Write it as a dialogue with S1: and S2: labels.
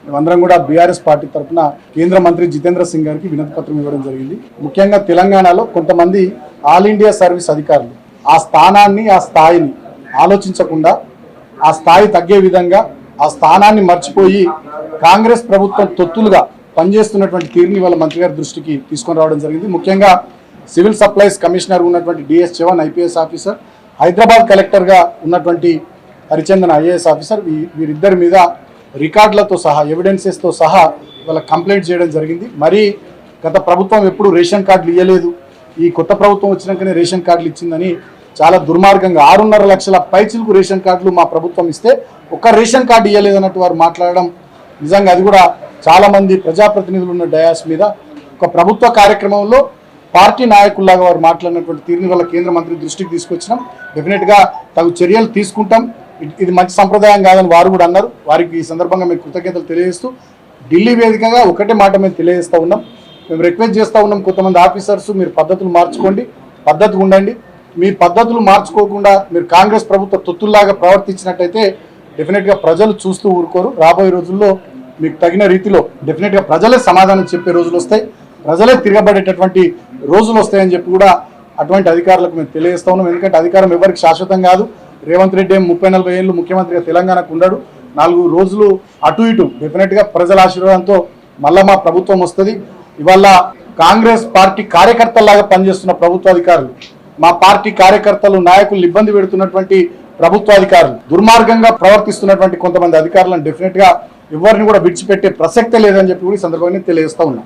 S1: మేమందరం కూడా BRS party తరఫున కేంద్ర మంత్రి జితేంద్ర సింగ్ గారికి వినతి పత్రం ఇవ్వడం జరిగింది. ముఖ్యంగా తెలంగాణలో కొంతమంది ఆల్ ఇండియా సర్వీస్ అధికారులు ఆ స్థానాన్ని ఆ స్థాయిని ఆలోచించకుండా ఆ స్థాయి తగ్గే విధంగా ఆ స్థానాన్ని మర్చిపోయి కాంగ్రెస్ ప్రభుత్వం తొత్తులుగా పనిచేస్తున్నటువంటి తీరుని వాళ్ళ మంత్రి గారి దృష్టికి తీసుకొని రావడం జరిగింది. ముఖ్యంగా సివిల్ సప్లైస్ కమిషనర్ ఉన్నటువంటి డిఎస్ చవన్ ఐపీఎస్ ఆఫీసర్, హైదరాబాద్ కలెక్టర్గా ఉన్నటువంటి హరిచందన్ ఐఏఎస్ ఆఫీసర్, వీరిద్దరి మీద రికార్డులతో సహా ఎవిడెన్సెస్తో సహా వాళ్ళ కంప్లైంట్ చేయడం జరిగింది. మరి గత ప్రభుత్వం ఎప్పుడు రేషన్ కార్డులు ఇవ్వలేదు, ఈ కొత్త ప్రభుత్వం వచ్చినాకనే రేషన్ కార్డులు ఇచ్చిందని చాలా దుర్మార్గంగా 6.5 లక్షల పైచిలకు రేషన్ కార్డులు మా ప్రభుత్వం ఇస్తే ఒక్క రేషన్ కార్డు ఇవ్వలేదన్నట్టు వారు మాట్లాడడం నిజంగా అది కూడా చాలామంది ప్రజాప్రతినిధులు ఉన్న డయాస్ మీద ఒక ప్రభుత్వ కార్యక్రమంలో పార్టీ నాయకుల్లాగా వారు మాట్లాడినటువంటి తీరుని వల్ల కేంద్ర మంత్రి దృష్టికి తీసుకొచ్చినాం. డెఫినెట్గా తగు చర్యలు తీసుకుంటాం. ఇది మంచి సంప్రదాయం కాదని వారు కూడా అన్నారు. వారికి ఈ సందర్భంగా మేము కృతజ్ఞతలు తెలియజేస్తూ ఢిల్లీ వేదికగా ఒకటే మాట మేము తెలియజేస్తూ ఉన్నాం. మేము రిక్వెస్ట్ చేస్తూ ఉన్నాం, కొంతమంది ఆఫీసర్స్ మీరు పద్ధతులు మార్చుకోండి, పద్ధతిగా ఉండండి. మీ పద్ధతులు మార్చుకోకుండా మీరు కాంగ్రెస్ ప్రభుత్వ తొత్తుల్లాగా ప్రవర్తించినట్టయితే డెఫినెట్గా ప్రజలు చూస్తూ ఊరుకోరు. రాబోయే రోజుల్లో మీకు తగిన రీతిలో డెఫినెట్గా ప్రజలే సమాధానం చెప్పే రోజులు వస్తాయి, ప్రజలే తిరగబడేటటువంటి రోజులు వస్తాయని చెప్పి కూడా అటువంటి అధికారులకు మేము తెలియజేస్తూ ఉన్నాం. ఎందుకంటే అధికారం ఎవరికి శాశ్వతం కాదు. రేవంత్ రెడ్డి 30-40 ఏళ్ళు ముఖ్యమంత్రిగా తెలంగాణకు ఉన్నాడు. 4 రోజులు అటు ఇటు డెఫినెట్గా ప్రజల ఆశీర్వాదంతో మళ్ళా మా ప్రభుత్వం వస్తుంది. ఇవాళ కాంగ్రెస్ పార్టీ కార్యకర్తల్లాగా పనిచేస్తున్న ప్రభుత్వ అధికారులు, మా పార్టీ కార్యకర్తలు నాయకులు ఇబ్బంది పెడుతున్నటువంటి ప్రభుత్వ అధికారులు, దుర్మార్గంగా ప్రవర్తిస్తున్నటువంటి కొంతమంది అధికారులను డెఫినెట్గా ఎవరిని కూడా విడిచిపెట్టే ప్రసక్తే లేదని చెప్పి కూడా ఈ సందర్భంగా తెలియజేస్తూ ఉన్నాం.